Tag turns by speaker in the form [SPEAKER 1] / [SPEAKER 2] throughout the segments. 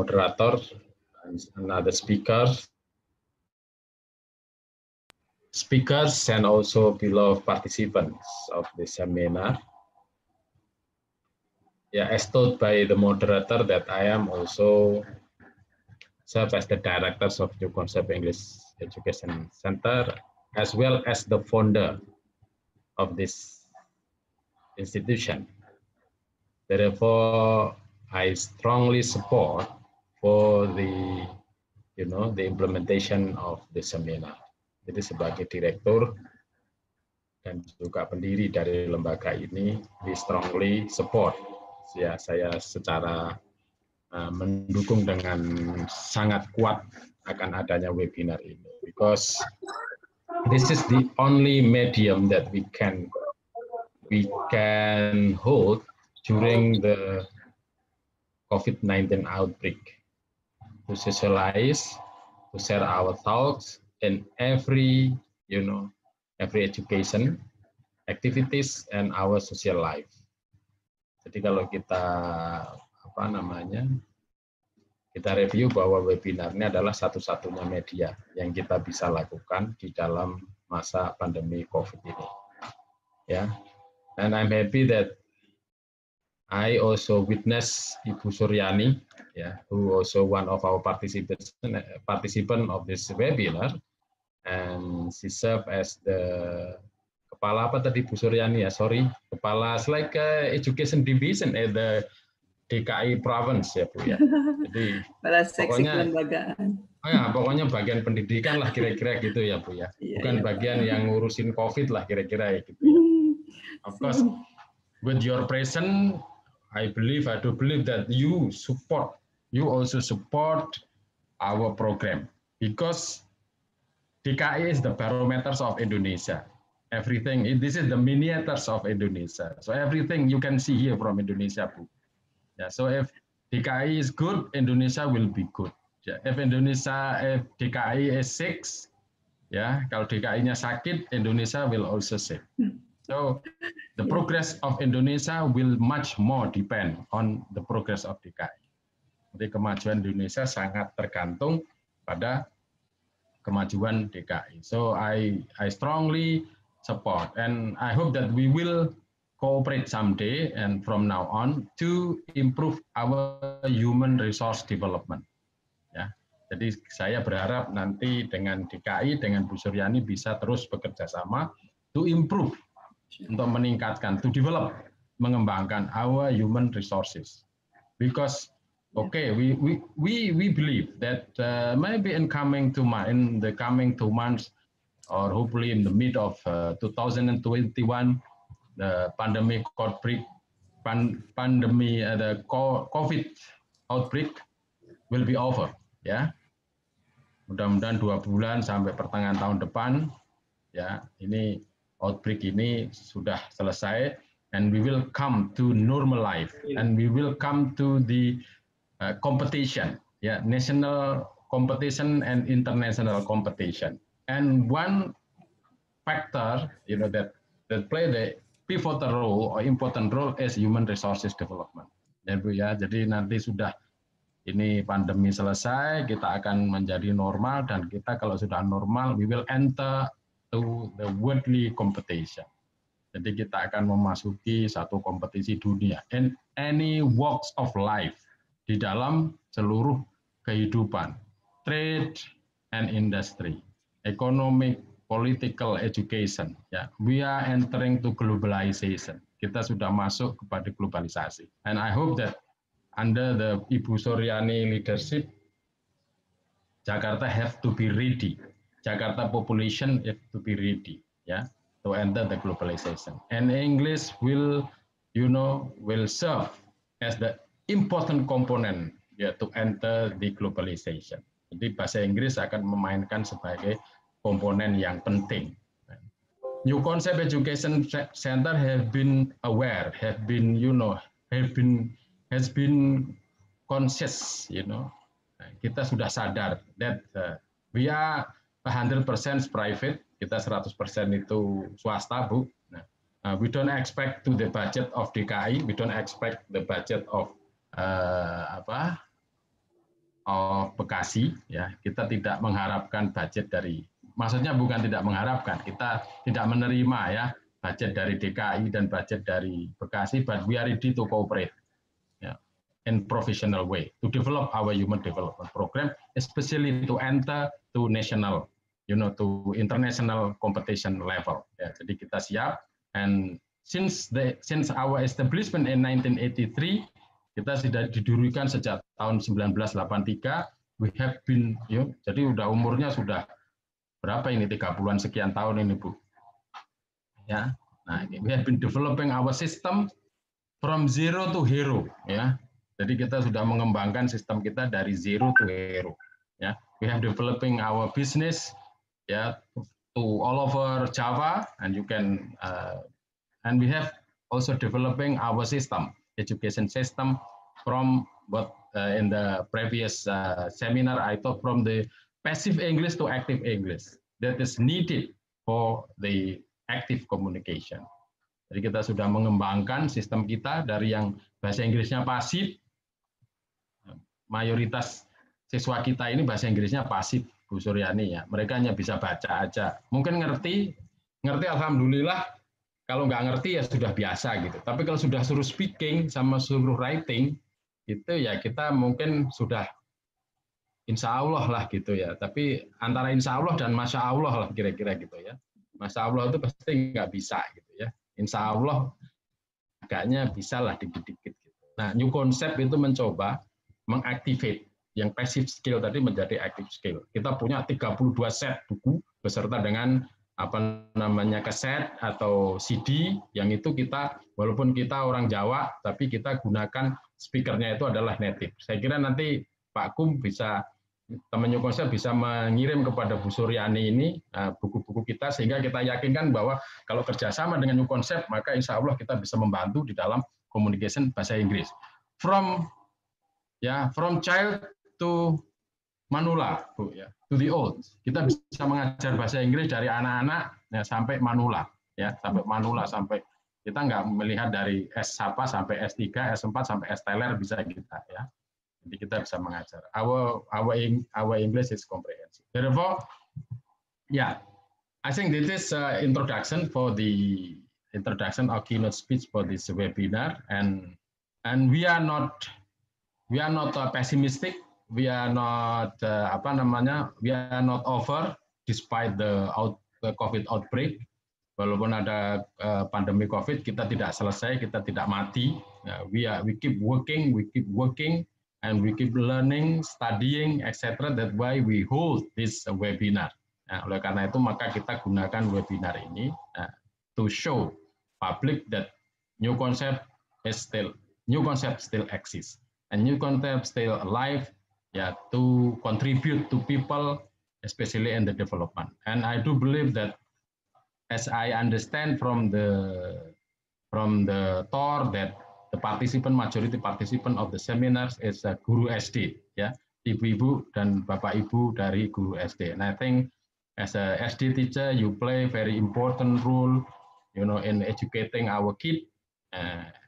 [SPEAKER 1] moderator, another speakers, and also beloved participants of the seminar. Yeah, as told by the moderator that I am also serve as the director of New Concept English Education Center, as well as the founder of this institution. Therefore, I strongly support for the implementation of the seminar. Jadi sebagai direktur dan juga pendiri dari lembaga ini, we strongly support. Ya, saya secara mendukung dengan sangat kuat akan adanya webinar ini, because this is the only medium that we can hold during the COVID-19 outbreak, to socialize, to share our thoughts in every education activities and our social life. Jadi kalau kita kita review bahwa webinar ini adalah satu-satunya media yang kita bisa lakukan di dalam masa pandemi COVID ini. Ya, and I'm happy that I also witness Ibu Suryani, who also one of our participant of this webinar, and she served as the kepala apa tadi Bu Suryani ya, kepala education division at the DKI province ya Bu ya. Jadi pokoknya kelembagaan. Pokoknya bagian pendidikan lah kira-kira gitu ya Bu ya. Bukan bagian yang ngurusin COVID lah kira-kira gitu ya. Of course, with your presence, I do believe that you also support our program, because DKI is the barometers of Indonesia. Everything, this is the miniatures of Indonesia. So everything you can see here from Indonesia, Bu. Yeah, so if DKI is good, Indonesia will be good. Yeah, if DKI is sick, kalau DKI-nya sakit, Indonesia will also sick. So the progress of Indonesia will much more depend on the progress of DKI. Jadi kemajuan Indonesia sangat tergantung pada kemajuan DKI. So I strongly support, and I hope that we will cooperate someday and from now on to improve our human resource development. Ya, jadi saya berharap nanti dengan DKI, dengan Bu Suryani bisa terus bekerja sama to improve, untuk meningkatkan, to develop, mengembangkan our human resources. Because we believe that maybe in the coming 2 months, or hopefully in the mid of 2021, the pandemic outbreak, the COVID outbreak will be over. Ya, mudah-mudahan 2 bulan sampai pertengahan tahun depan, ya, ini outbreak ini sudah selesai, and we will come to normal life, and we will come to the competition, national competition and international competition. And one factor, that play the pivotal role or important role is human resources development. Ya Bu ya, jadi nanti sudah ini pandemi selesai, kita akan menjadi normal, dan kita kalau sudah normal, we will enter to the worldly competition. Jadi kita akan memasuki satu kompetisi dunia in any walks of life, di dalam seluruh kehidupan, trade and industry, economic, political, education. Ya, we are entering to globalization. Kita sudah masuk kepada globalisasi. And I hope that under the Ibu Suryani leadership, Jakarta have to be ready. Jakarta population have to be ready, to enter the globalization. And English will serve as the important component, to enter the globalization. Jadi bahasa Inggris akan memainkan sebagai komponen yang penting. New Concept Education Center have been aware, has been conscious, kita sudah sadar that we are 100% private, kita 100% itu swasta, Bu. We don't expect to the budget of DKI, we don't expect the budget of Bekasi, ya kita tidak mengharapkan budget dari, maksudnya bukan tidak mengharapkan, kita tidak menerima ya budget dari DKI dan budget dari Bekasi, but we are ready to cooperate ya, in professional way to develop our human development program, especially to enter to national, to international competition level. Ya, jadi kita siap, and since our establishment in 1983. Kita sudah didirikan sejak tahun 1983. We have been, jadi udah umurnya sudah berapa ini, 30-an sekian tahun ini, Bu. Ya, nah we have been developing our system from zero to hero. Ya, jadi kita sudah mengembangkan sistem kita dari zero to hero. Ya, we have developing our business, ya, to all over Java, and you can, and we have also developing our system. Education system from what in the previous seminar I talked from the passive English to active English that is needed for the active communication. Jadi kita sudah mengembangkan sistem kita dari yang bahasa Inggrisnya pasif, mayoritas siswa kita ini bahasa Inggrisnya pasif, Bu Suryani ya. Mereka hanya bisa baca aja. Mungkin ngerti alhamdulillah. Kalau nggak ngerti ya sudah biasa gitu. Tapi kalau sudah suruh speaking sama suruh writing, itu ya kita mungkin sudah insya Allah lah gitu ya. Tapi antara insya Allah dan masya Allah lah kira-kira gitu ya. Masya Allah itu pasti nggak bisa gitu ya. Insya Allah agaknya bisa lah dikit-dikit gitu. Nah, new concept itu mencoba mengactivate yang passive skill tadi menjadi active skill. Kita punya 32 set buku beserta dengan kaset atau CD yang itu kita, walaupun kita orang Jawa tapi kita gunakan speakernya itu adalah native. Saya kira nanti Pak Kum bisa, teman New Concept bisa mengirim kepada Bu Suryani ini buku-buku kita sehingga kita yakinkan bahwa kalau kerjasama dengan New Concept maka insya Allah kita bisa membantu di dalam communication bahasa Inggris. From child to manula, Bu ya. To the old, kita bisa mengajar bahasa Inggris dari anak-anak ya, sampai manula, ya sampai manula, sampai kita nggak melihat dari S1 sampai S3, S4 sampai S teler bisa kita ya. Jadi kita bisa mengajar. Our English is comprehensive. Therefore, I think this is introduction for the introduction of keynote speech for this webinar, and we are not pessimistic. We are not we are not over despite the COVID outbreak. Walaupun ada pandemi COVID, kita tidak selesai, kita tidak mati. We keep working, and we keep learning, studying, etc. That's why we hold this webinar. Oleh karena itu maka kita gunakan webinar ini to show public that new concept still exists, and new concept still alive. To contribute to people, especially in the development. And I do believe that, as I understand from the talk, that the majority participant of the seminars is guru SD, ya, ibu-ibu dan bapak ibu dari guru SD. And I think as a SD teacher, you play very important role, in educating our kids,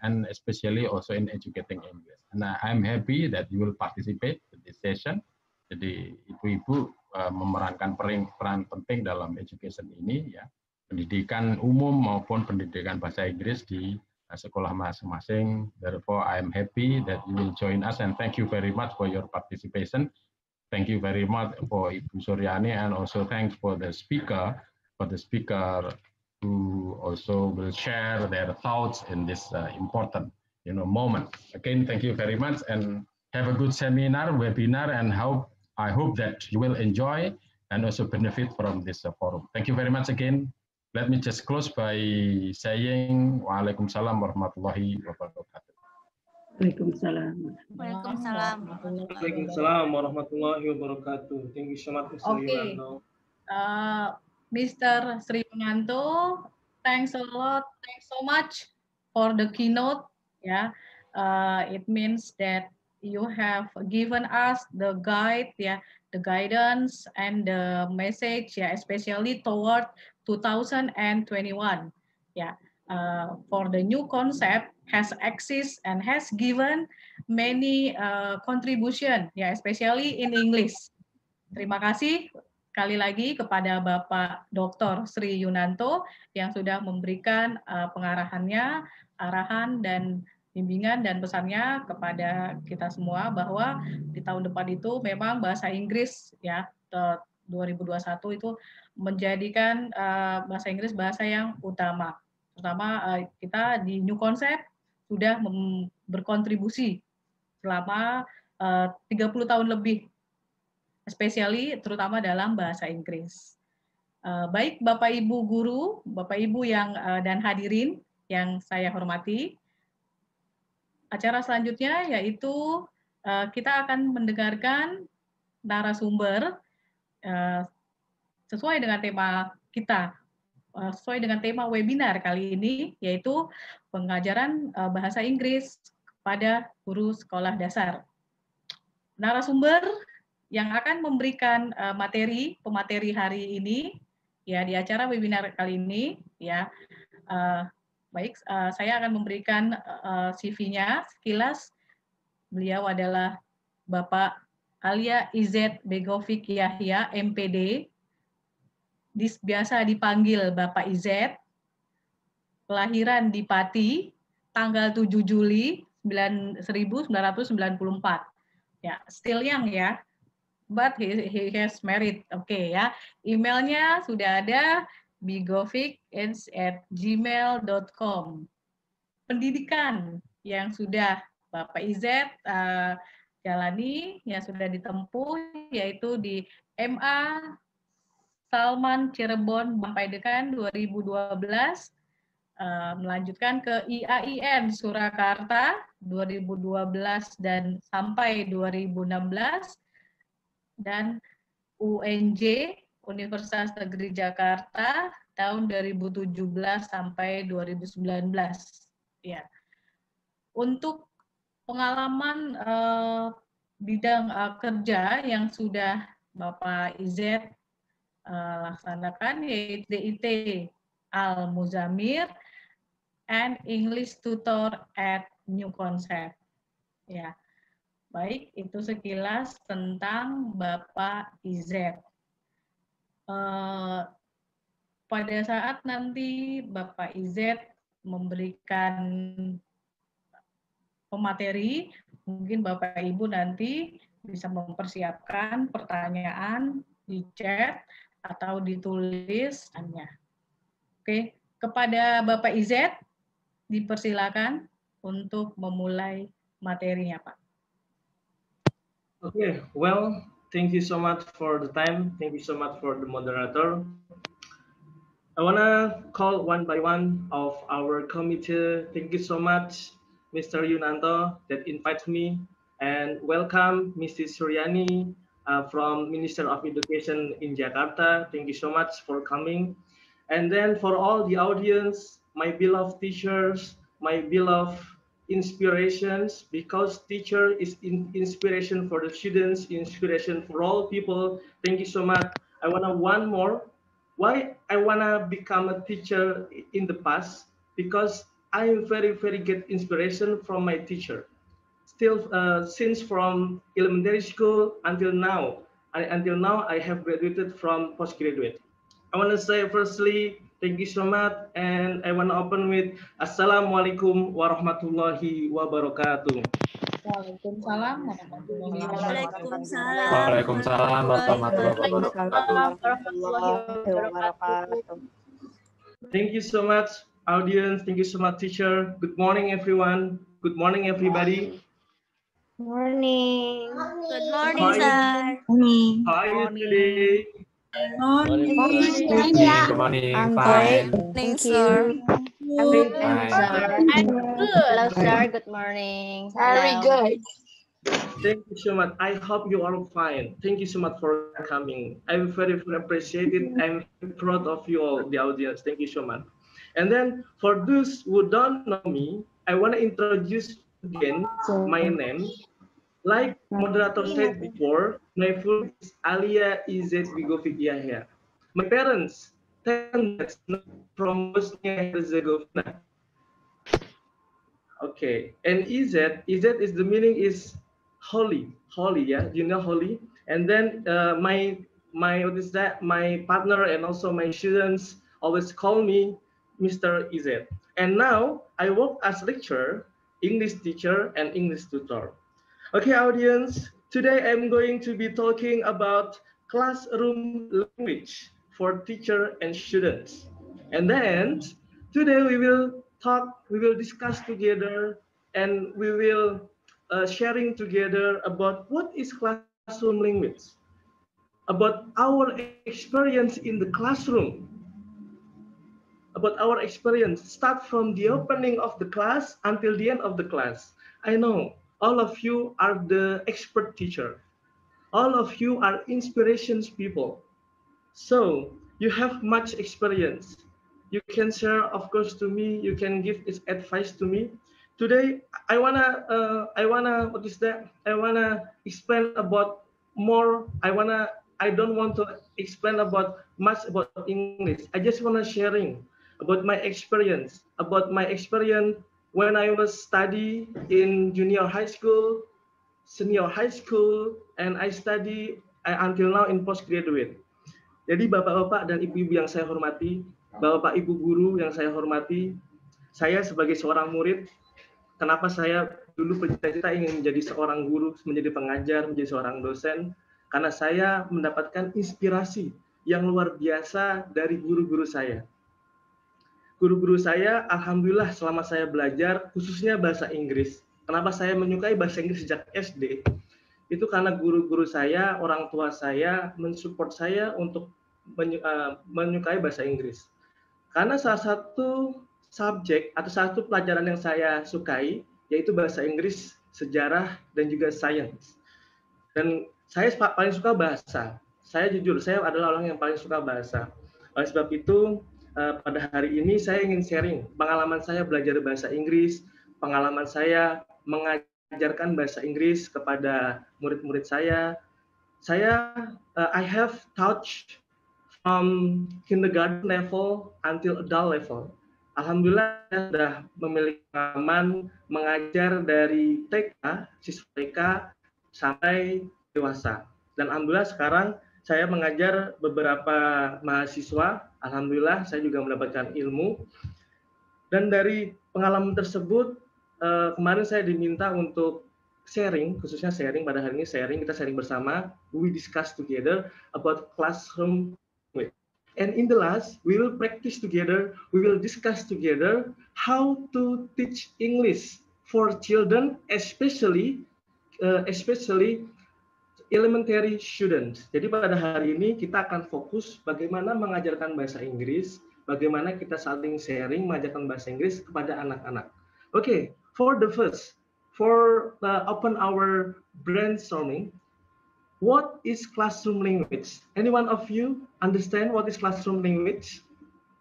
[SPEAKER 1] and especially also in educating English. And I'm happy that you will participate in this session. Jadi ibu-ibu memerankan peran penting dalam education ini, ya, pendidikan umum maupun pendidikan bahasa Inggris di sekolah masing-masing. Therefore, I'm happy that you will join us, and thank you very much for your participation. Thank you very much for Ibu Suryani, and also thanks for the speaker who also will share their thoughts in this important moment. Again, thank you very much, and have a good webinar, and I hope that you will enjoy and also benefit from this forum. Thank you very much again. Let me just close by saying Waalaikumsalam warahmatullahi wabarakatuh.
[SPEAKER 2] Waalaikumsalam.
[SPEAKER 3] Waalaikumsalam warahmatullahi wabarakatuh. Thank you so much, Mr. Yuranto.
[SPEAKER 2] Mr. Sri Yuranto, thanks a lot. Thanks so much for the keynote. Yeah, it means that you have given us the guide, the guidance and the message, especially toward 2021. For the new concept has exists and has given many contribution, ya, especially in English. Terima kasih sekali lagi kepada Bapak Dr. Sri Yunanto yang sudah memberikan pengarahannya, arahan dan bimbingan dan pesannya kepada kita semua bahwa di tahun depan itu memang bahasa Inggris, ya, 2021 itu menjadikan bahasa Inggris bahasa yang utama. Terutama kita di New Concept sudah berkontribusi selama 30 tahun lebih, especially terutama dalam bahasa Inggris. Baik Bapak Ibu guru, Bapak Ibu yang dan hadirin yang saya hormati, acara selanjutnya yaitu kita akan mendengarkan narasumber sesuai dengan tema kita, sesuai dengan tema webinar kali ini, yaitu pengajaran bahasa Inggris kepada guru sekolah dasar. Narasumber yang akan memberikan pemateri hari ini, ya, di acara webinar kali ini, ya, baik, saya akan memberikan CV-nya sekilas. Beliau adalah Bapak Alia Izet Begovic Yahya, MPD, biasa dipanggil Bapak Izet, kelahiran di Pati, tanggal 7 Juli 1994. Ya, still young ya, but he has married. Oke, ya. Emailnya sudah ada, bigovic@gmail.com. Pendidikan yang sudah Bapak Izet jalani, yang sudah ditempuh, yaitu di MA Salman Cirebon sampai dengan 2012, melanjutkan ke IAIN Surakarta 2012 dan sampai 2016, dan UNJ Universitas Negeri Jakarta tahun 2017 sampai 2019. Ya. Untuk pengalaman bidang kerja yang sudah Bapak Izet laksanakan, yaitu DIT Al Muzamir and English tutor at New Concept. Ya. Baik, itu sekilas tentang Bapak Izet. Pada saat nanti Bapak Izet memberikan pemateri, mungkin Bapak Ibu nanti bisa mempersiapkan pertanyaan di chat atau ditulis. Oke, kepada Bapak Izet dipersilakan untuk memulai materinya, Pak.
[SPEAKER 3] Okay, well, thank you so much for the time. Thank you so much for the moderator. I want to call one by one of our committee. Thank you so much, Mr. Yunanto, that invites me. And welcome, Mrs. Suryani from Minister of Education in Jakarta. Thank you so much for coming. And then for all the audience, my beloved teachers, my beloved inspirations, because teacher is inspiration for the students, inspiration for all people. Thank you so much. I want to one more. Why I want to become a teacher in the past? Because I very get inspiration from my teacher. Still, since from elementary school until now, I have graduated from postgraduate. I want to say firstly, thank you so much, and I want to open with Assalamualaikum warahmatullahi wabarakatuh.
[SPEAKER 2] Waalaikumsalam
[SPEAKER 4] warahmatullahi wabarakatuh.
[SPEAKER 3] Thank you so much, audience. Thank you so much, teacher. Good morning, everyone. Good morning, everybody.
[SPEAKER 4] Morning.
[SPEAKER 5] Good morning, sir.
[SPEAKER 3] How are you today?
[SPEAKER 4] Good morning. I'm
[SPEAKER 5] Morning,
[SPEAKER 4] great. Thank
[SPEAKER 5] sir.
[SPEAKER 4] you. Everything, sir.
[SPEAKER 5] I'm good.
[SPEAKER 4] Hello, sir. Good morning.
[SPEAKER 5] Very good.
[SPEAKER 3] Thank you so much. I hope you are fine. Thank you so much for coming. I'm very appreciate it. I'm proud of you all, the audience. Thank you so much. And then for those who don't know me, I want to introduce again my name. Like moderator said before, my full name is Alia Izet Begovic Yahya. My parents, from Bosnia Herzegovina. Okay, and EZ is the meaning is holy, holy, yeah, you know, holy. And then my what is that? My partner and also my students always call me Mr. EZ. And now I work as lecturer, English teacher, and English tutor. Okay, audience, today I'm going to be talking about classroom language for teacher and students. And then today we will discuss together, and we will sharing together about what is classroom language, about our experience in the classroom, about our experience, start from the opening of the class until the end of the class. I know all of you are the expert teacher. All of you are inspirations people. So you have much experience. You can share, of course, to me. You can give this advice to me. Today, what is that? I wanna explain about more. I don't want to explain about much about English. I just wanna sharing about my experience, when I was study in junior high school, senior high school, and I study until now in postgraduate. Jadi bapak-bapak dan ibu-ibu yang saya hormati, bapak ibu guru yang saya hormati, saya sebagai seorang murid, kenapa saya dulu bercita-cita ingin menjadi seorang guru, menjadi pengajar, menjadi seorang dosen, karena saya mendapatkan inspirasi yang luar biasa dari guru-guru saya. Guru-guru saya, alhamdulillah selama saya belajar, khususnya bahasa Inggris. Kenapa saya menyukai bahasa Inggris sejak SD? Itu karena guru-guru saya, orang tua saya mensupport saya untuk menyukai bahasa Inggris. Karena salah satu subjek atau satu pelajaran yang saya sukai yaitu bahasa Inggris, sejarah, dan juga sains. Dan saya paling suka bahasa. Saya jujur, saya adalah orang yang paling suka bahasa. Oleh sebab itu, pada hari ini saya ingin sharing pengalaman saya belajar bahasa Inggris, pengalaman saya mengajarkan bahasa Inggris kepada murid-murid saya. I have touched from kindergarten level until adult level. Alhamdulillah saya sudah memiliki pengalaman mengajar dari TK, siswa TK sampai dewasa. Dan alhamdulillah sekarang saya mengajar beberapa mahasiswa. Alhamdulillah saya juga mendapatkan ilmu. Dan dari pengalaman tersebut, kemarin saya diminta untuk sharing, khususnya sharing pada hari ini kita sharing bersama. We discuss together about classroom. And in the last, we will practice together, we will discuss together how to teach English for children, especially elementary students. Jadi pada hari ini kita akan fokus bagaimana mengajarkan bahasa Inggris, bagaimana kita saling sharing mengajarkan bahasa Inggris kepada anak-anak. Okay, for open our brainstorming. What is classroom language? Anyone of you understand what is classroom language?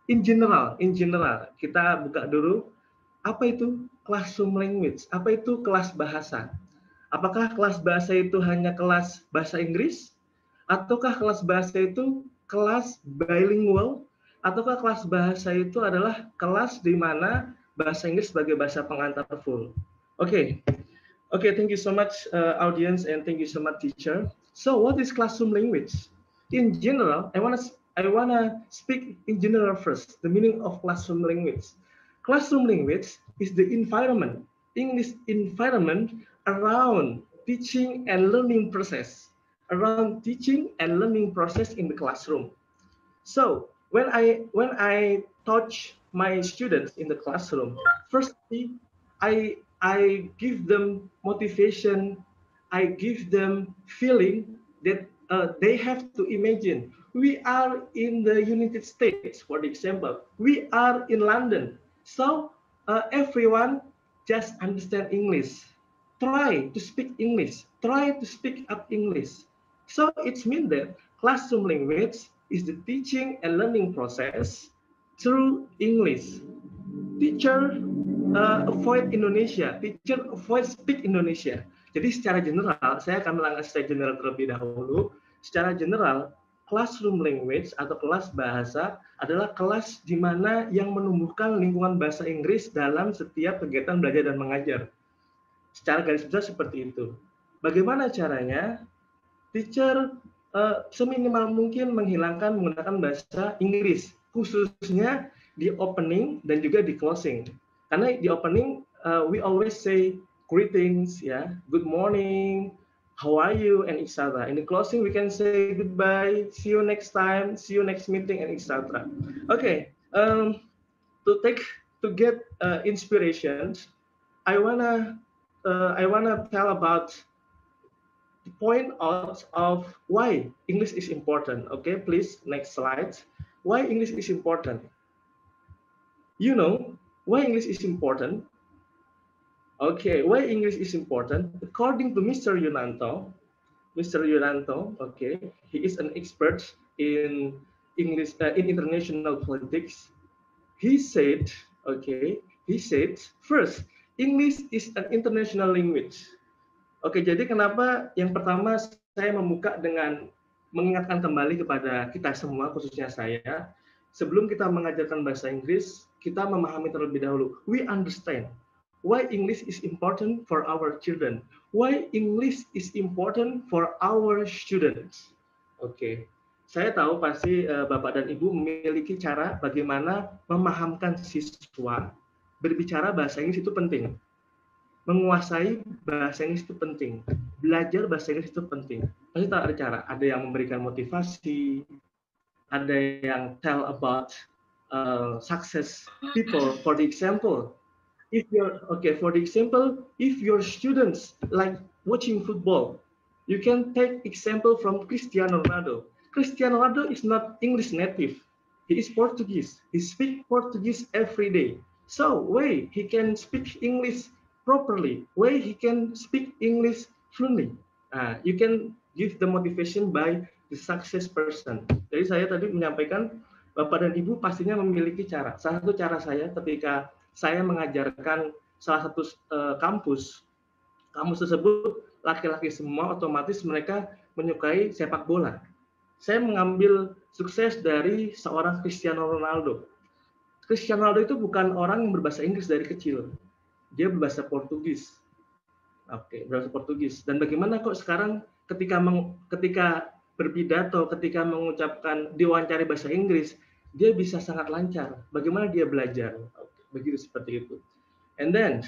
[SPEAKER 3] In general, kita buka dulu. Apa itu classroom language? Apa itu kelas bahasa? Apakah kelas bahasa itu hanya kelas bahasa Inggris? Ataukah kelas bahasa itu kelas bilingual? Ataukah kelas bahasa itu adalah kelas di mana bahasa Inggris sebagai bahasa pengantar full? Okay, thank you so much audience, and thank you so much teacher. So what is classroom language? In general, I wanna speak in general first, the meaning of classroom language. Classroom language is the environment, English environment around teaching and learning process, in the classroom. So when I touch my students in the classroom, firstly, I give them motivation. I give them feeling that they have to imagine. We are in the United States, for example. We are in London. So everyone just understand English. Try to speak English. Try to speak up English. So it means that classroom language is the teaching and learning process through English. Teacher avoid Indonesia. Teacher avoid speak Indonesia. Jadi secara general, saya akan melangkah secara general terlebih dahulu. Secara general, classroom language atau kelas bahasa adalah kelas di mana yang menumbuhkan lingkungan bahasa Inggris dalam setiap kegiatan belajar dan mengajar. Secara garis besar seperti itu. Bagaimana caranya? Teacher seminimal mungkin menghilangkan menggunakan bahasa Inggris, khususnya di opening dan juga di closing. Karena di opening we always say greetings, ya, good morning, how are you, and etc. In the closing we can say goodbye, see you next time, see you next meeting, and etc. Okay, to get inspirations, I wanna tell about the point out of why English is important. Okay, please next slide. Why English is important? You know why English is important? Okay, why English is important? According to Mr. Yunanto, okay, he is an expert in English in international politics. He said, first, English is an international language. Oke, jadi kenapa yang pertama saya membuka dengan mengingatkan kembali kepada kita semua, khususnya saya, sebelum kita mengajarkan bahasa Inggris, kita memahami terlebih dahulu. We understand why English is important for our children. Why English is important for our students. Oke, saya tahu pasti Bapak dan Ibu memiliki cara bagaimana memahamkan siswa berbicara bahasa Inggris itu penting. Menguasai bahasa Inggris itu penting. Belajar bahasa Inggris itu penting. Pasti tahu ada cara. Ada yang memberikan motivasi, ada yang tell about success people. For the example, if your students like watching football, you can take example from Cristiano Ronaldo. Cristiano Ronaldo is not English native. He is Portuguese. He speaks Portuguese every day. So, why he can speak English properly? Why he can speak English fluently? You can give the motivation by the success person. Jadi saya tadi menyampaikan Bapak dan Ibu pastinya memiliki cara. Salah satu cara saya ketika saya mengajarkan salah satu kampus tersebut laki-laki semua, otomatis mereka menyukai sepak bola. Saya mengambil sukses dari seorang Cristiano Ronaldo. Cristiano Ronaldo itu bukan orang yang berbahasa Inggris dari kecil. Dia berbahasa Portugis. Oke, berbahasa Portugis. Dan bagaimana kok sekarang ketika berpidato, ketika mengucapkan diwawancari bahasa Inggris, dia bisa sangat lancar. Bagaimana dia belajar? Begitu seperti itu. And then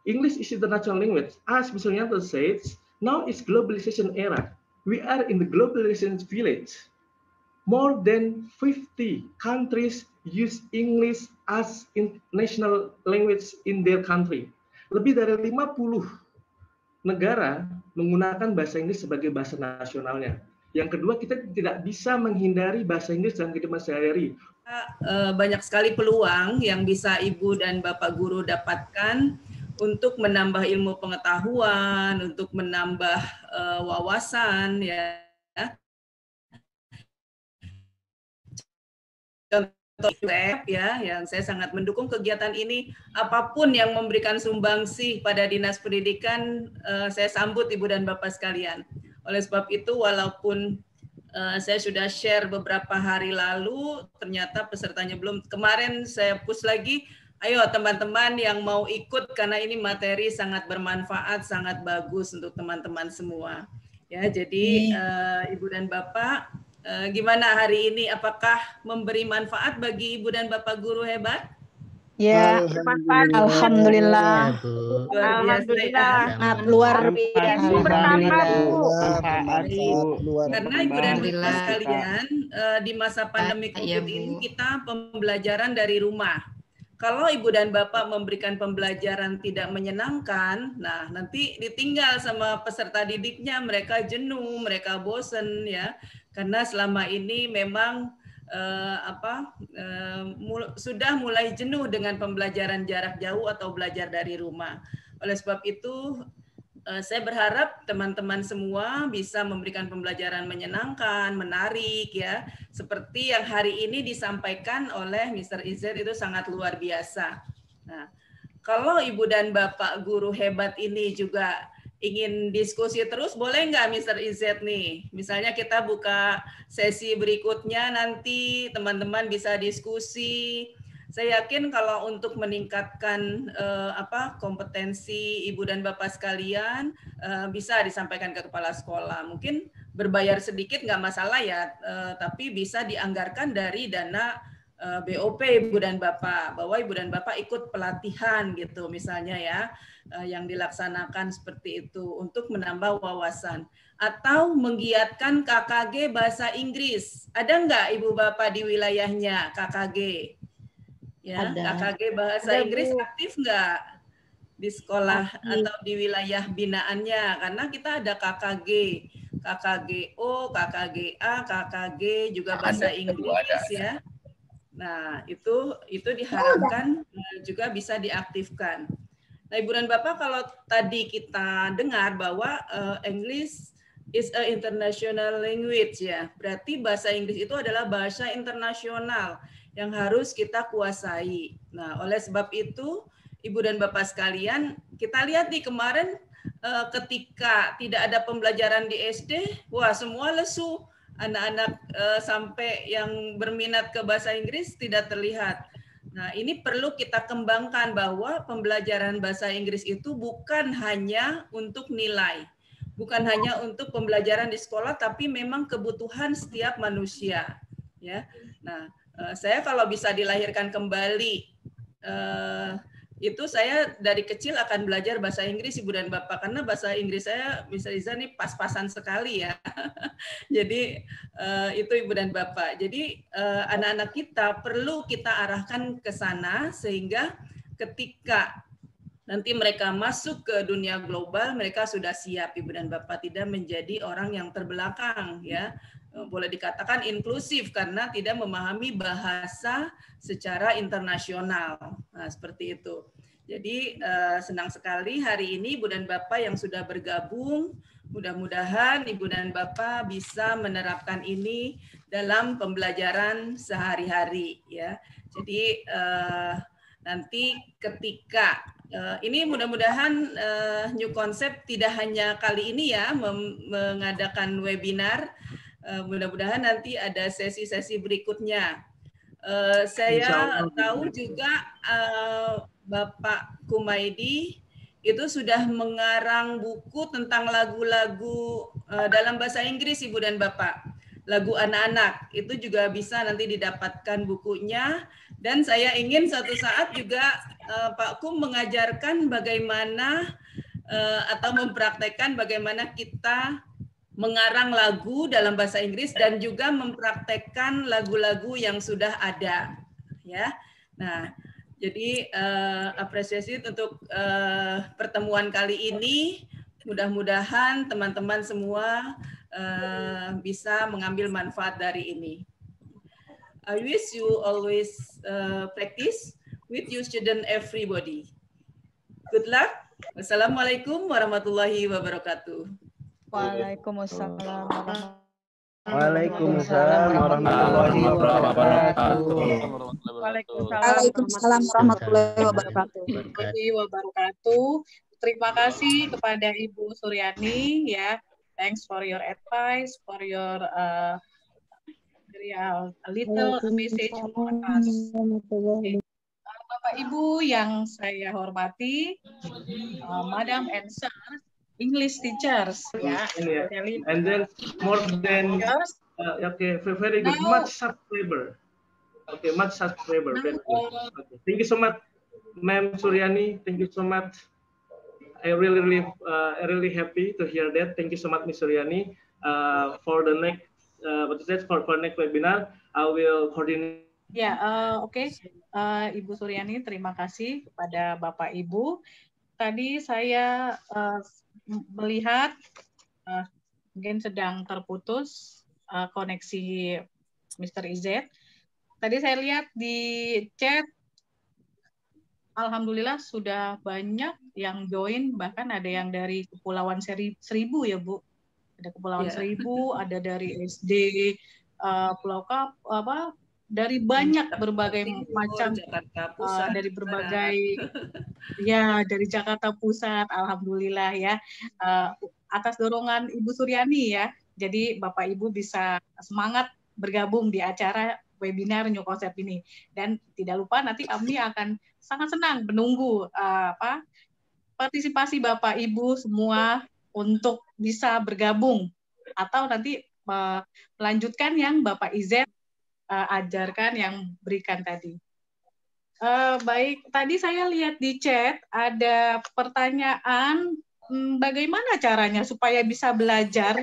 [SPEAKER 3] English is international language. As Mr. Yanto says, now it's globalization era. We are in the globalization village. More than 50 countries use English as national language in their country. Lebih dari 50 negara menggunakan bahasa Inggris sebagai bahasa nasionalnya. Yang kedua, kita tidak bisa menghindari bahasa Inggris dalam kehidupan sehari-hari.
[SPEAKER 6] Banyak sekali peluang yang bisa Ibu dan Bapak Guru dapatkan untuk menambah ilmu pengetahuan, untuk menambah wawasan, ya. Contoh ya, yang saya sangat mendukung kegiatan ini. Apapun yang memberikan sumbangsih pada Dinas Pendidikan, saya sambut Ibu dan Bapak sekalian. Oleh sebab itu, walaupun saya sudah share beberapa hari lalu, ternyata pesertanya belum. Kemarin saya push lagi. Ayo teman-teman yang mau ikut karena ini materi sangat bermanfaat, sangat bagus untuk teman-teman semua. Ya, jadi Ibu dan Bapak, gimana hari ini? Apakah memberi manfaat bagi Ibu dan Bapak Guru hebat?
[SPEAKER 4] Ya, alhamdulillah.
[SPEAKER 6] Luar biasa ya.
[SPEAKER 4] Luar biasa.
[SPEAKER 6] Karena Ibu dan Bapak sekalian, di masa pandemi COVID ini kita pembelajaran dari rumah. Kalau Ibu dan Bapak memberikan pembelajaran tidak menyenangkan, nah nanti ditinggal sama peserta didiknya, mereka jenuh, mereka bosen ya, karena selama ini memang sudah mulai jenuh dengan pembelajaran jarak jauh atau belajar dari rumah. Oleh sebab itu, saya berharap teman-teman semua bisa memberikan pembelajaran menyenangkan, menarik ya. Seperti yang hari ini disampaikan oleh Mr. Izzet itu sangat luar biasa. Nah, kalau Ibu dan Bapak Guru hebat ini juga ingin diskusi terus, boleh nggak Mr. Izet nih? Misalnya kita buka sesi berikutnya nanti teman-teman bisa diskusi. Saya yakin kalau untuk meningkatkan kompetensi Ibu dan Bapak sekalian bisa disampaikan ke kepala sekolah. Mungkin berbayar sedikit nggak masalah ya, tapi bisa dianggarkan dari dana BOP Ibu dan Bapak, bahwa Ibu dan Bapak ikut pelatihan gitu misalnya ya, yang dilaksanakan seperti itu untuk menambah wawasan. Atau menggiatkan KKG bahasa Inggris. Ada nggak Ibu Bapak di wilayahnya KKG? Ya,
[SPEAKER 4] Ada.
[SPEAKER 6] KKG bahasa Inggris aktif nggak di sekolah atau di wilayah binaannya? Karena kita ada KKG, KKGO, KKGA, KKG juga bahasa Inggris ya. Nah, itu diharapkan juga bisa diaktifkan. Nah, Ibu dan Bapak, kalau tadi kita dengar bahwa English is a international language ya, berarti bahasa Inggris itu adalah bahasa internasional yang harus kita kuasai. Nah, oleh sebab itu, Ibu dan Bapak sekalian, kita lihat nih kemarin ketika tidak ada pembelajaran di SD, wah semua lesu. Anak-anak sampai yang berminat ke bahasa Inggris tidak terlihat. Nah, ini perlu kita kembangkan bahwa pembelajaran bahasa Inggris itu bukan hanya untuk nilai, bukan hanya untuk pembelajaran di sekolah, tapi memang kebutuhan setiap manusia. Ya, nah, saya kalau bisa dilahirkan kembali, itu saya dari kecil akan belajar bahasa Inggris Ibu dan Bapak, karena bahasa Inggris saya bisa nih pas-pasan sekali ya. Jadi itu Ibu dan Bapak. Jadi anak-anak kita perlu kita arahkan ke sana sehingga ketika nanti mereka masuk ke dunia global, mereka sudah siap Ibu dan Bapak, tidak menjadi orang yang terbelakang ya. Boleh dikatakan inklusif karena tidak memahami bahasa secara internasional. Nah, seperti itu. Jadi senang sekali hari ini Ibu dan Bapak yang sudah bergabung. Mudah-mudahan Ibu dan Bapak bisa menerapkan ini dalam pembelajaran sehari-hari ya. Jadi nanti ketika ini mudah-mudahan new concept tidak hanya kali ini ya mengadakan webinar. Mudah-mudahan nanti ada sesi-sesi berikutnya. Saya tahu juga Bapak Kumaydi itu sudah mengarang buku tentang lagu-lagu dalam bahasa Inggris Ibu dan Bapak. Lagu anak-anak itu juga bisa nanti didapatkan bukunya. Dan saya ingin suatu saat juga Pak Kum mengajarkan bagaimana atau mempraktekkan bagaimana kita mengarang lagu dalam bahasa Inggris dan juga mempraktekkan lagu-lagu yang sudah ada ya. Nah, jadi apresiasi untuk pertemuan kali ini. Mudah-mudahan teman-teman semua bisa mengambil manfaat dari ini. I wish you always practice with your student everybody. Good luck. Wassalamualaikum warahmatullahi wabarakatuh.
[SPEAKER 4] Waalaikumsalam.
[SPEAKER 7] Waalaikumsalam warahmatullahi wabarakatuh.
[SPEAKER 5] Waalaikumsalam warahmatullahi
[SPEAKER 2] wabarakatuh. Terima kasih kepada Ibu Suryani ya. Thanks for your advice, for your little message for us. Bapak Ibu yang saya hormati, Madam and Sir, English teachers, ya.
[SPEAKER 3] And then more than okay, very good. Much subscriber. Okay, much subscriber. Very good. Okay. Thank you so much, Ma'am Suryani. Thank you so much. I really happy to hear that. Thank you so much, Miss Suryani. For the next, for next webinar, I will coordinate.
[SPEAKER 2] Ya, oke. Ibu Suryani, terima kasih kepada Bapak Ibu. Tadi saya melihat mungkin sedang terputus koneksi Mr. Izet. Tadi saya lihat di chat, alhamdulillah sudah banyak yang join, bahkan ada yang dari Kepulauan Seribu ya Bu. Ada Kepulauan Seribu, ada dari SD Pulau dari banyak berbagai macam
[SPEAKER 6] Jakarta Pusat,
[SPEAKER 2] dari berbagai ya dari Jakarta Pusat, alhamdulillah ya, atas dorongan Ibu Suryani ya, jadi Bapak Ibu bisa semangat bergabung di acara webinar New Concept ini, dan tidak lupa nanti kami akan sangat senang menunggu partisipasi Bapak Ibu semua untuk bisa bergabung atau nanti melanjutkan yang Bapak Izet ajarkan, yang berikan tadi. Baik, tadi saya lihat di chat ada pertanyaan, bagaimana caranya supaya bisa belajar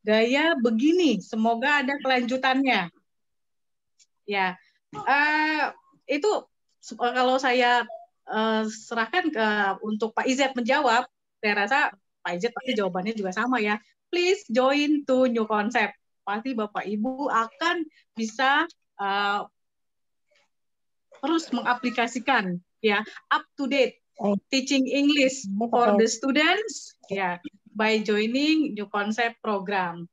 [SPEAKER 2] gaya begini? Semoga ada kelanjutannya. Ya, itu kalau saya serahkan untuk Pak Izet menjawab, saya rasa Pak Izet pasti jawabannya juga sama ya. Please join to New Concept. Pasti Bapak Ibu akan bisa terus mengaplikasikan ya, up to date teaching English for the students ya, by joining New Concept program.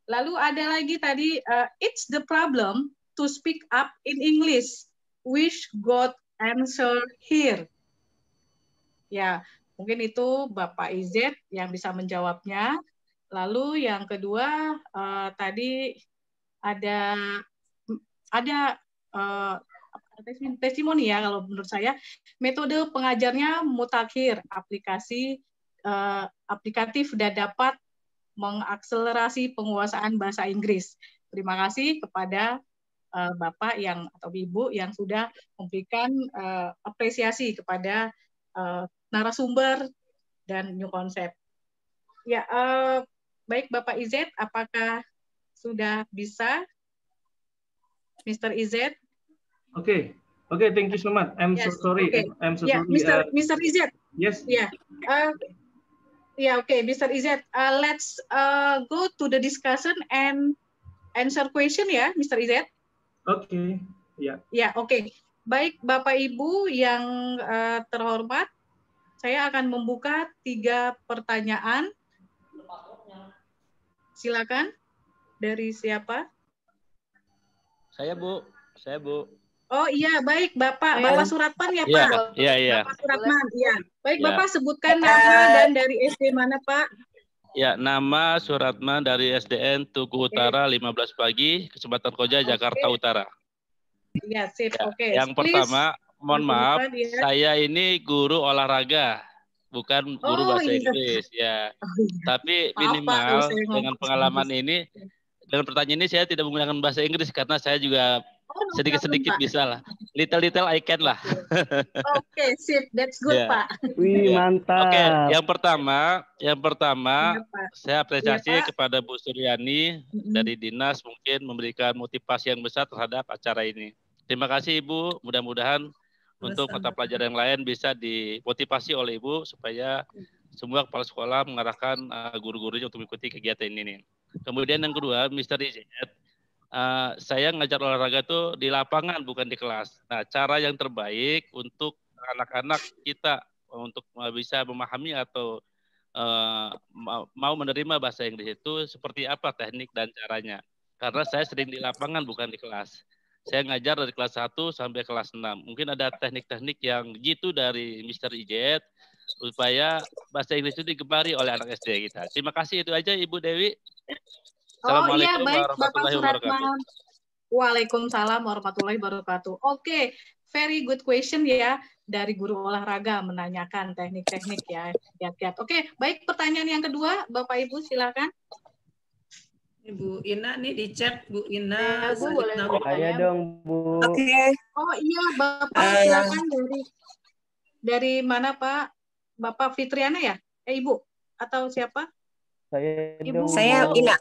[SPEAKER 2] Lalu ada lagi tadi, it's the problem to speak up in English, which got answer here. Ya, mungkin itu Bapak Izet yang bisa menjawabnya. Lalu yang kedua, tadi ada testimoni ya, kalau menurut saya metode pengajarnya mutakhir, aplikatif dan dapat mengakselerasi penguasaan bahasa Inggris. Terima kasih kepada Bapak atau Ibu yang sudah memberikan apresiasi kepada narasumber dan New Concept. Ya, baik Bapak Izet, apakah sudah bisa, Mr. Izet?
[SPEAKER 3] Okay, thank you so much. I'm so sorry.
[SPEAKER 2] Okay.
[SPEAKER 3] I'm so
[SPEAKER 2] sorry. Mr. Izet.
[SPEAKER 3] Yes.
[SPEAKER 2] Yeah. Okay, Mr. Izet. Let's go to the discussion and answer question ya, Mr. Izet.
[SPEAKER 3] Okay. Ya.
[SPEAKER 2] Ya, oke. Baik Bapak Ibu yang terhormat, saya akan membuka 3 pertanyaan. Silakan. Dari siapa?
[SPEAKER 7] Saya, Bu.
[SPEAKER 2] Oh iya, baik Bapak. Bapak Suratman ya, Pak?
[SPEAKER 7] Iya.
[SPEAKER 2] Bapak Suratman, iya. Baik,
[SPEAKER 7] Ya.
[SPEAKER 2] Bapak sebutkan nama dan dari SD mana, Pak?
[SPEAKER 7] Ya, nama Suratman dari SDN Tugu Utara 15 pagi, Kecamatan Koja, Jakarta Utara.
[SPEAKER 2] Iya, sip.
[SPEAKER 7] Ya,
[SPEAKER 2] Oke.
[SPEAKER 7] yang pertama, mohon maaf, saya ini guru olahraga, bukan guru bahasa Inggris ya. Tapi minimal dengan pengalaman ini, dengan pertanyaan ini saya tidak menggunakan bahasa Inggris karena saya juga sedikit-sedikit bisa lah. Little I can lah.
[SPEAKER 2] Oke, sip. That's good, Pak.
[SPEAKER 8] Wih, mantap.
[SPEAKER 7] Oke, yang pertama saya apresiasi kepada Bu Suryani dari Dinas mungkin memberikan motivasi yang besar terhadap acara ini. Terima kasih Ibu, mudah-mudahan untuk mata pelajaran yang lain bisa dimotivasi oleh Ibu supaya semua kepala sekolah mengarahkan guru-gurunya untuk mengikuti kegiatan ini. Kemudian yang kedua, Mr. Izet, saya ngajar olahraga itu di lapangan bukan di kelas. Nah, cara yang terbaik untuk anak-anak kita untuk bisa memahami atau mau menerima bahasa Inggris itu seperti apa teknik dan caranya. Karena saya sering di lapangan bukan di kelas. Saya ngajar dari kelas 1 sampai kelas 6. Mungkin ada teknik-teknik yang jitu dari Mr. Izet supaya bahasa Inggris itu digemari oleh anak SD kita. Terima kasih, itu aja Ibu Dewi.
[SPEAKER 2] Assalamualaikum warahmatullahi wabarakatuh. Waalaikumsalam warahmatullahi wabarakatuh. Oke, very good question ya dari guru olahraga menanyakan teknik-teknik ya. Oke, baik, pertanyaan yang kedua, Bapak Ibu silakan.
[SPEAKER 6] Bu Ina nih di chat, Bu Ina.
[SPEAKER 4] Bu boleh
[SPEAKER 8] Saya dong, Bu.
[SPEAKER 6] Oke.
[SPEAKER 2] Oh iya, Bapak silakan dari mana Pak? Bapak Fitriana ya? Ibu atau siapa?
[SPEAKER 8] Saya
[SPEAKER 6] Ina.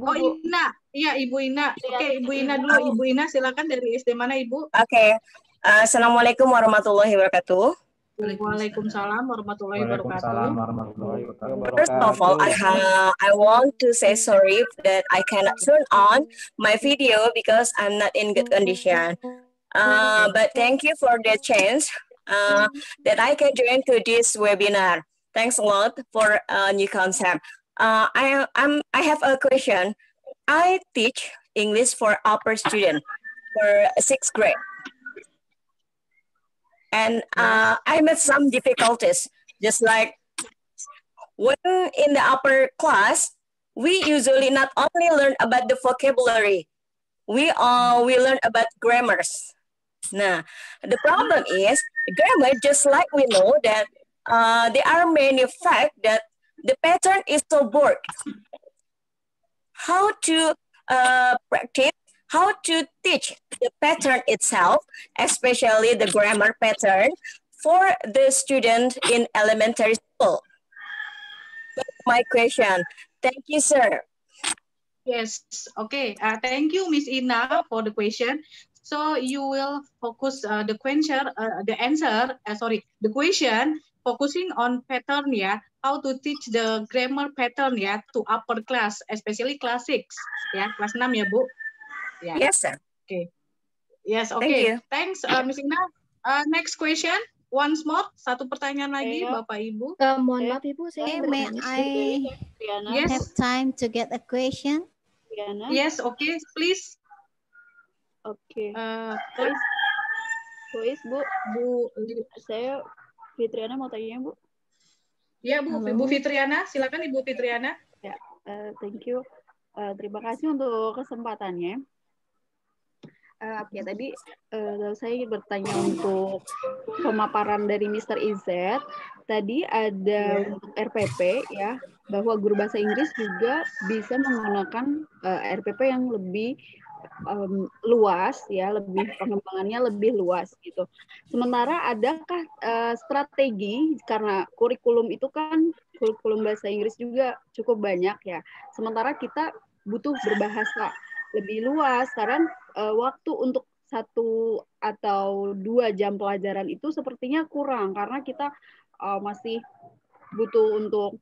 [SPEAKER 2] Oh Ina, iya Ibu Ina. Oke, Ibu Ina dulu. Ibu Ina silakan dari SD mana Ibu?
[SPEAKER 9] Oke. Assalamualaikum warahmatullahi wabarakatuh.
[SPEAKER 2] Waalaikumsalam warahmatullahi wabarakatuh.
[SPEAKER 9] First of all, I want to say sorry that I cannot turn on my video because I'm not in good condition. But thank you for the chance that I can join to this webinar. Thanks a lot for a new concept. I have a question. I teach English for upper student. upper 6th grade. And I met some difficulties, just like when in the upper class, we usually not only learn about the vocabulary, we learn about grammars. Now, the problem is grammar, just like we know that there are many facts that the pattern is so bored. How to practice, how to teach the pattern itself, especially the grammar pattern for the student in elementary school. That's my question. Thank you, sir.
[SPEAKER 2] Yes, okay. Thank you, Miss Ina, for the question. So you will focus the question focusing on pattern, yeah, how to teach the grammar pattern, yeah, to upper class, especially class 6, ya, kelas 6 ya, Bu. Yeah.
[SPEAKER 9] Yes, sir.
[SPEAKER 2] Okay. Yes, okay.
[SPEAKER 9] Thank you.
[SPEAKER 2] Thanks, Miss Ina. Next question, once more, satu pertanyaan lagi, Bapak Ibu.
[SPEAKER 5] Mohon maaf Ibu, saya
[SPEAKER 10] May I
[SPEAKER 2] Yes.
[SPEAKER 10] have time to get a question?
[SPEAKER 2] Yes, okay, please.
[SPEAKER 11] Oke.
[SPEAKER 2] Please, Bu.
[SPEAKER 11] Saya Fitriana mau tanya, Bu.
[SPEAKER 2] Ya, Bu.
[SPEAKER 10] Halo.
[SPEAKER 2] Ibu Fitriana, silakan Ibu Fitriana.
[SPEAKER 11] Ya, thank you. Terima kasih untuk kesempatannya. Oke, tadi saya ingin bertanya untuk pemaparan dari Mr. Izet. Tadi ada untuk RPP ya, bahwa guru bahasa Inggris juga bisa menggunakan RPP yang lebih luas ya, lebih pengembangannya lebih luas gitu. Sementara adakah strategi, karena kurikulum itu kan kurikulum bahasa Inggris juga cukup banyak ya. Sementara kita butuh berbahasa lebih luas, karena waktu untuk 1 atau 2 jam pelajaran itu sepertinya kurang, karena kita masih butuh untuk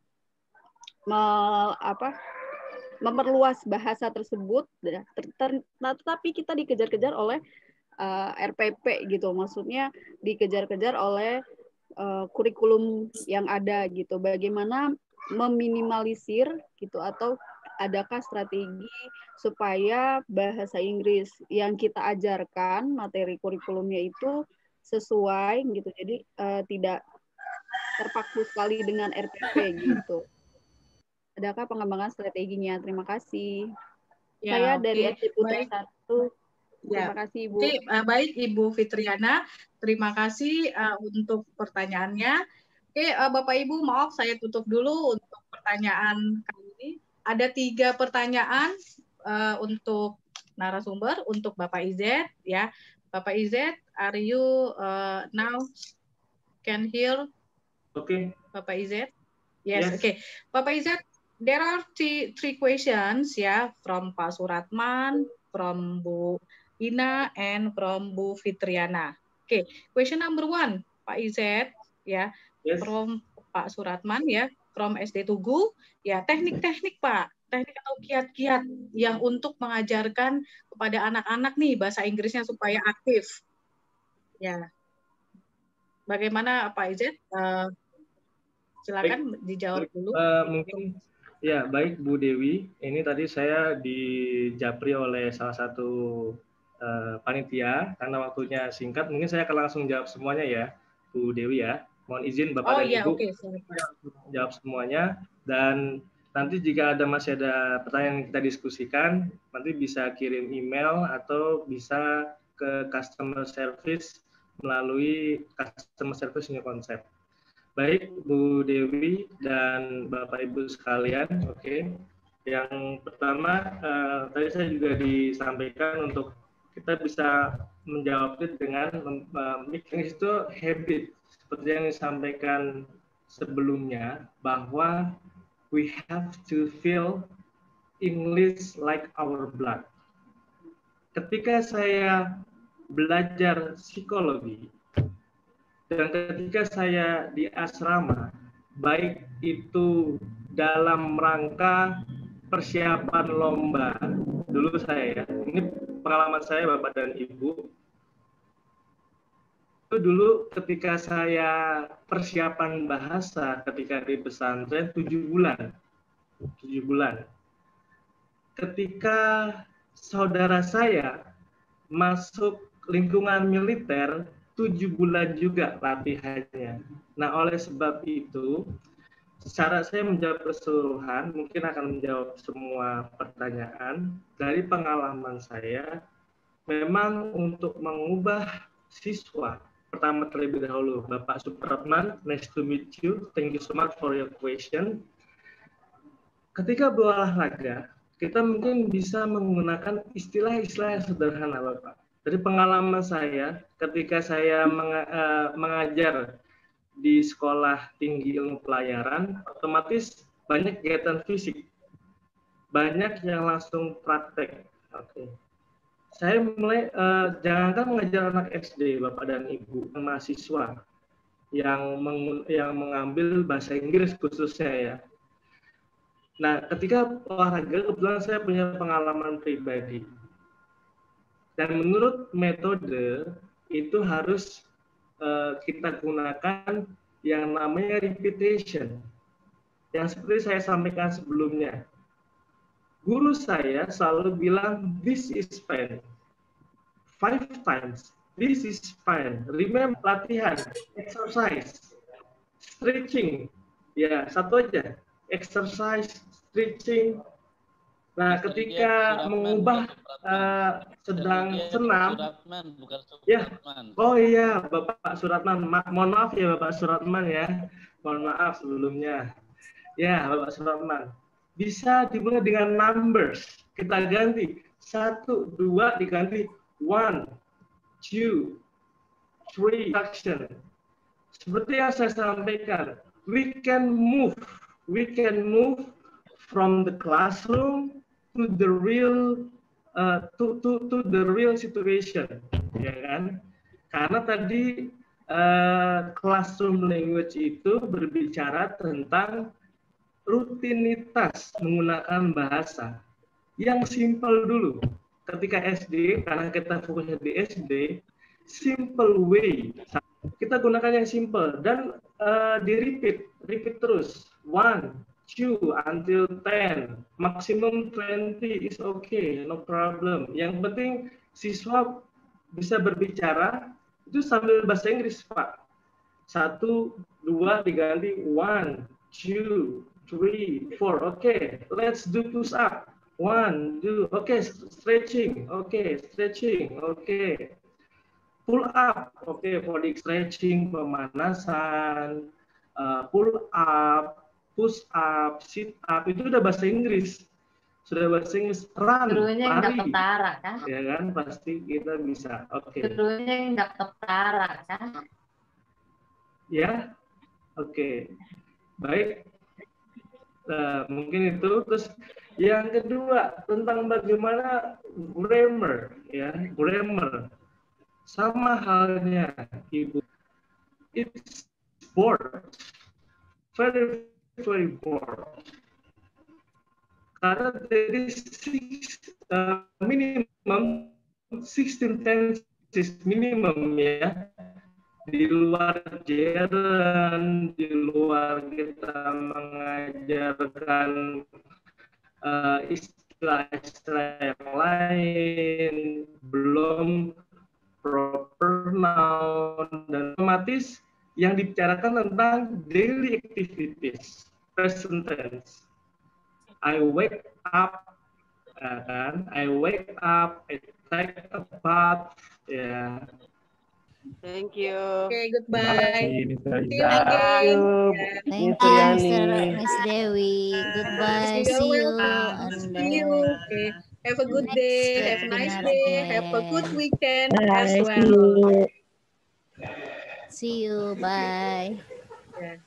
[SPEAKER 11] memperluas bahasa tersebut, tetapi kita dikejar-kejar oleh RPP gitu, maksudnya dikejar-kejar oleh kurikulum yang ada gitu. Bagaimana meminimalisir gitu, atau adakah strategi supaya bahasa Inggris yang kita ajarkan materi kurikulumnya itu sesuai gitu, jadi tidak terpaku sekali dengan RPP gitu. Adakah pengembangan strateginya? Terima kasih.
[SPEAKER 2] Ya,
[SPEAKER 11] Saya dari
[SPEAKER 2] oke.
[SPEAKER 11] SD Putra 1.
[SPEAKER 2] Ya.
[SPEAKER 11] Terima kasih, Ibu.
[SPEAKER 2] Oke, baik Ibu Fitriana. Terima kasih untuk pertanyaannya. Oke, Bapak Ibu, maaf saya tutup dulu untuk pertanyaan kali ini. Ada 3 pertanyaan untuk narasumber, untuk Bapak Izet, ya. Bapak Izet, are you now can hear?
[SPEAKER 3] Okay.
[SPEAKER 2] Bapak Izet? Yes,
[SPEAKER 3] Yes.
[SPEAKER 2] okay. Bapak Izet, there are three questions, ya, from Pak Suratman, from Bu Ina, and from Bu Fitriana. Okay, question number 1, Pak Izet, ya,
[SPEAKER 3] Yes.
[SPEAKER 2] from Pak Suratman, ya, from SD Tugu, ya, teknik-teknik Pak, teknik atau kiat-kiat yang untuk mengajarkan kepada anak-anak nih bahasa Inggrisnya supaya aktif. Ya, bagaimana Pak Izet? Silakan dijawab dulu.
[SPEAKER 3] Mungkin ya, baik Bu Dewi. Ini tadi saya dijapri oleh salah satu panitia, karena waktunya singkat. Mungkin saya akan langsung jawab semuanya ya, Bu Dewi ya. Mohon izin Bapak dan Ibu jawab semuanya. Dan nanti jika masih ada pertanyaan yang kita diskusikan, nanti bisa kirim email atau bisa ke customer service melalui customer service new concept. Baik Bu Dewi dan Bapak Ibu sekalian, oke. Yang pertama tadi saya juga disampaikan untuk kita bisa menjawabnya dengan making itu habit, seperti yang disampaikan sebelumnya, bahwa we have to feel English like our blood. Ketika saya belajar psikologi, dan ketika saya di asrama, baik itu dalam rangka persiapan lomba, dulu saya ya, ini pengalaman saya Bapak dan Ibu, itu dulu ketika saya persiapan bahasa ketika di pesantren 7 bulan. Ketika saudara saya masuk lingkungan militer 7 bulan juga latihannya. Nah, oleh sebab itu, secara saya menjawab keseluruhan, mungkin akan menjawab semua pertanyaan. Dari pengalaman saya, memang untuk mengubah siswa, pertama terlebih dahulu, Bapak Supratman, nice to meet you. Thank you so much for your question. Ketika berolahraga, kita mungkin bisa menggunakan istilah-istilah yang sederhana, Bapak. Dari pengalaman saya, ketika saya mengajar di sekolah tinggi ilmu pelayaran, otomatis banyak kegiatan fisik, banyak yang langsung praktek. Oke. Saya mulai, jangankan mengajar anak SD, Bapak dan Ibu, mahasiswa yang mengambil bahasa Inggris khususnya ya. Nah, ketika olahraga, kebetulan saya punya pengalaman pribadi. Dan menurut metode, itu harus kita gunakan yang namanya repetition. Yang seperti saya sampaikan sebelumnya. Guru saya selalu bilang, this is fine. 5 times, this is fine. Remember, latihan, exercise, stretching. Ya, satu aja. Exercise, stretching. Nah, ketika mengubah sedang senam, ya, oh iya, Bapak Suratman, mohon maaf ya Bapak Suratman ya, mohon maaf sebelumnya. Ya, Bapak Suratman, bisa dimulai dengan numbers, kita ganti 1, 2 diganti 1, 2, 3 action. Seperti yang saya sampaikan, we can move from the classroom to the real to the real situation, ya kan? Karena tadi classroom language itu berbicara tentang rutinitas menggunakan bahasa yang simple dulu. Ketika SD, karena kita fokusnya di SD, simple way. Kita gunakan yang simple dan repeat terus. 1, 2 until 10, maksimum 20 is okay, no problem. Yang penting siswa bisa berbicara itu sambil bahasa Inggris, Pak. 1, 2 diganti 1, 2, 3, 4. Okay, let's do push up. 1, 2. Okay, stretching. Okay, stretching. Okay. Pull up. Okay, body stretching, pemanasan, pull up, push up, sit up, itu udah bahasa Inggris. Sudah bahasa Inggris. Run,
[SPEAKER 12] Gurunya nggak
[SPEAKER 3] lari.
[SPEAKER 12] ketara kan?
[SPEAKER 3] Ya kan, pasti kita bisa. Oke.
[SPEAKER 12] Gurunya nggak ketara kan?
[SPEAKER 3] Ya, oke. Baik. Mungkin itu. Terus yang kedua, tentang bagaimana grammar. Ya, grammar. Sama halnya, Ibu. It's bored. Very bored. Karena dari minimum 16 tenses minimum ya, di luar jeren, di luar kita mengajarkan istilah-istilah yang lain, belum proper noun, dan otomatis yang dibicarakan tentang daily activities, present tense. I wake up, kan? I wake up, I take a bath, ya.
[SPEAKER 13] Thank you.
[SPEAKER 2] Okay, goodbye.
[SPEAKER 8] Thank
[SPEAKER 2] you again.
[SPEAKER 10] Thank you, Miss Dewi. Goodbye. See you.
[SPEAKER 2] See you. Okay. Have a good day. Have a nice day. Have a good weekend as well.
[SPEAKER 10] See you. Bye.
[SPEAKER 2] Yeah.